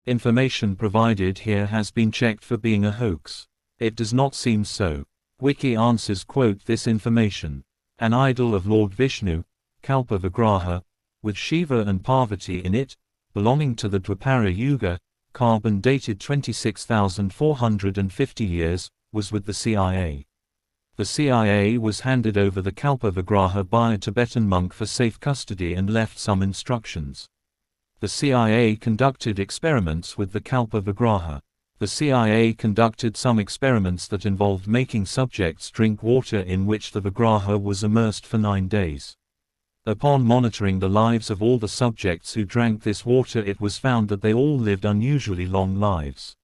Information provided here has been checked for being a hoax. It does not seem so. Wiki answers quote this information. An idol of Lord Vishnu, Kalpa Vigraha, with Shiva and Parvati in it, belonging to the Dwapara yuga, carbon dated 26,450 years, was with the CIA. The CIA was handed over the Kalpa Vigraha by a Tibetan monk for safe custody and left some instructions. The CIA conducted experiments with the Kalpa Vigraha. The CIA conducted some experiments that involved making subjects drink water in which the Vigraha was immersed for 9 days. Upon monitoring the lives of all the subjects who drank this water, it was found that they all lived unusually long lives.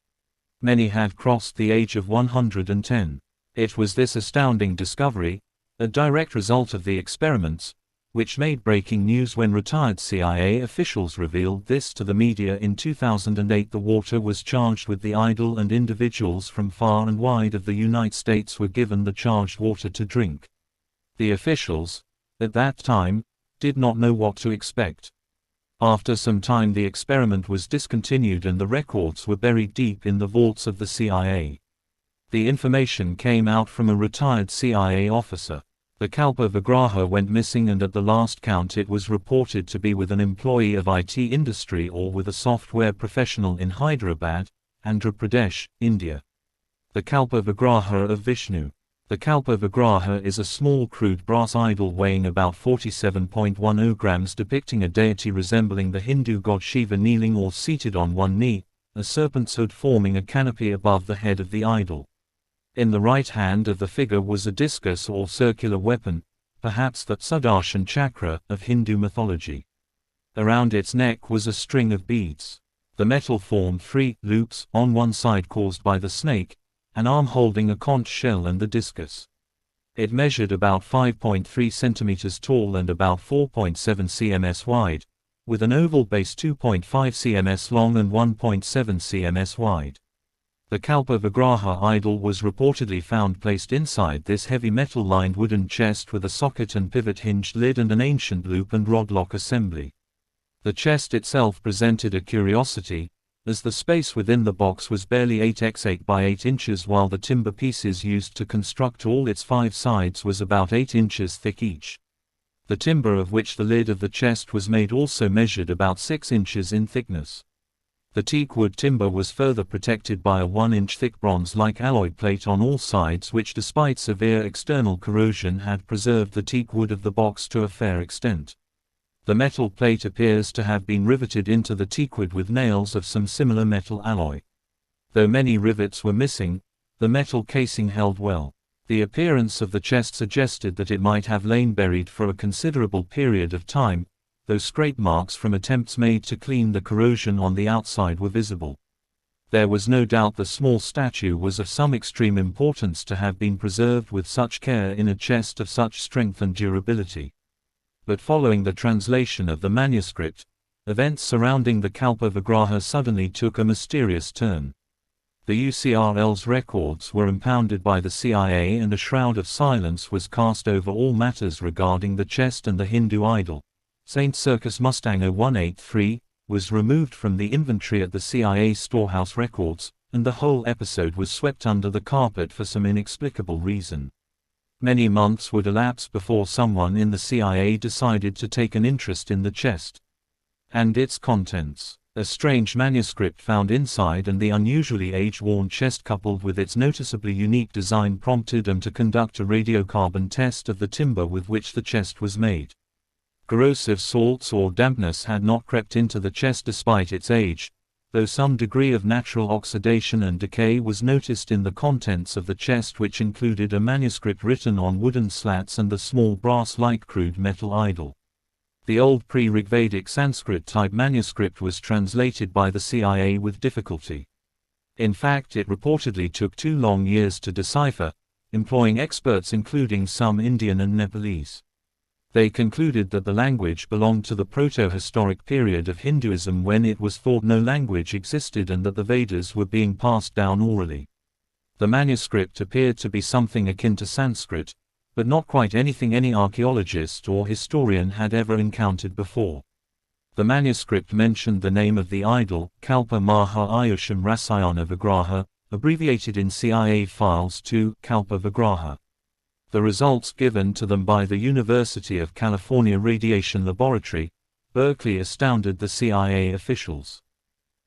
Many had crossed the age of 110. It was this astounding discovery, a direct result of the experiments, which made breaking news when retired CIA officials revealed this to the media in 2008. The water was charged with the idol, and individuals from far and wide of the United States were given the charged water to drink. The officials, at that time, did not know what to expect. After some time the experiment was discontinued and the records were buried deep in the vaults of the CIA. The information came out from a retired CIA officer. The Kalpa Vigraha went missing, and at the last count it was reported to be with an employee of IT industry or with a software professional in Hyderabad, Andhra Pradesh, India. The Kalpa Vigraha of Vishnu. The Kalpa Vigraha is a small crude brass idol weighing about 47.10 grams, depicting a deity resembling the Hindu god Shiva kneeling or seated on one knee, a serpent's hood forming a canopy above the head of the idol. In the right hand of the figure was a discus or circular weapon, perhaps the Sudarshan chakra of Hindu mythology. Around its neck was a string of beads. The metal formed 3 loops on one side caused by the snake, an arm holding a conch shell and the discus. It measured about 5.3 centimeters tall and about 4.7 cms wide, with an oval base 2.5 cms long and 1.7 cms wide. The Kalpa Vigraha idol was reportedly found placed inside this heavy metal-lined wooden chest with a socket and pivot-hinged lid and an ancient loop and rod lock assembly. The chest itself presented a curiosity, as the space within the box was barely 8x8 by 8 inches, while the timber pieces used to construct all its 5 sides was about 8 inches thick each. The timber of which the lid of the chest was made also measured about 6 inches in thickness. The teak wood timber was further protected by a 1-inch thick bronze-like alloy plate on all sides, which despite severe external corrosion had preserved the teak wood of the box to a fair extent. The metal plate appears to have been riveted into the teakwood with nails of some similar metal alloy. Though many rivets were missing, the metal casing held well. The appearance of the chest suggested that it might have lain buried for a considerable period of time, though scrape marks from attempts made to clean the corrosion on the outside were visible. There was no doubt the small statue was of some extreme importance to have been preserved with such care in a chest of such strength and durability. But following the translation of the manuscript, events surrounding the Kalpa Vigraha suddenly took a mysterious turn. The UCRL's records were impounded by the CIA and a shroud of silence was cast over all matters regarding the chest and the Hindu idol. St. Circus Mustang 0183 was removed from the inventory at the CIA storehouse records, and the whole episode was swept under the carpet for some inexplicable reason. Many months would elapse before someone in the CIA decided to take an interest in the chest and its contents. A strange manuscript found inside and the unusually age-worn chest coupled with its noticeably unique design prompted them to conduct a radiocarbon test of the timber with which the chest was made. Corrosive salts or dampness had not crept into the chest despite its age, though some degree of natural oxidation and decay was noticed in the contents of the chest, which included a manuscript written on wooden slats and the small brass-like crude metal idol. The old pre-Rigvedic Sanskrit-type manuscript was translated by the CIA with difficulty. In fact, it reportedly took 2 long years to decipher, employing experts including some Indian and Nepalese. They concluded that the language belonged to the proto-historic period of Hinduism when it was thought no language existed and that the Vedas were being passed down orally. The manuscript appeared to be something akin to Sanskrit, but not quite anything any archaeologist or historian had ever encountered before. The manuscript mentioned the name of the idol, Kalpa Maha Ayusham Rasayana Vigraha, abbreviated in CIA files to Kalpa Vigraha. The results given to them by the University of California Radiation Laboratory, Berkeley, astounded the CIA officials.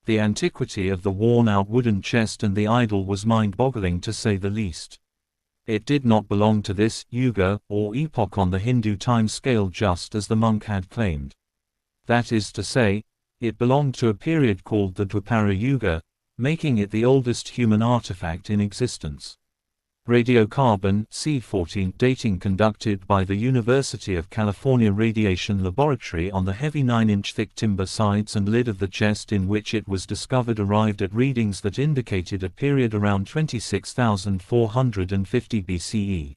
The antiquity of the worn-out wooden chest and the idol was mind-boggling to say the least. It did not belong to this yuga or epoch on the Hindu time scale, just as the monk had claimed. That is to say, it belonged to a period called the Dwapara Yuga, making it the oldest human artifact in existence. Radiocarbon C14 dating conducted by the University of California Radiation Laboratory on the heavy 9-inch thick timber sides and lid of the chest in which it was discovered arrived at readings that indicated a period around 26,450 BCE.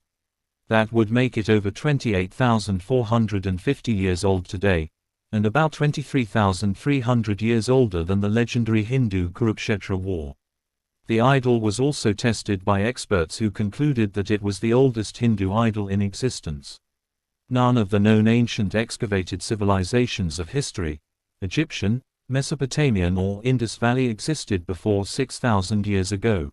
That would make it over 28,450 years old today, and about 23,300 years older than the legendary Hindu Kurukshetra war. The idol was also tested by experts who concluded that it was the oldest Hindu idol in existence. None of the known ancient excavated civilizations of history, Egyptian, Mesopotamian or Indus Valley, existed before 6,000 years ago.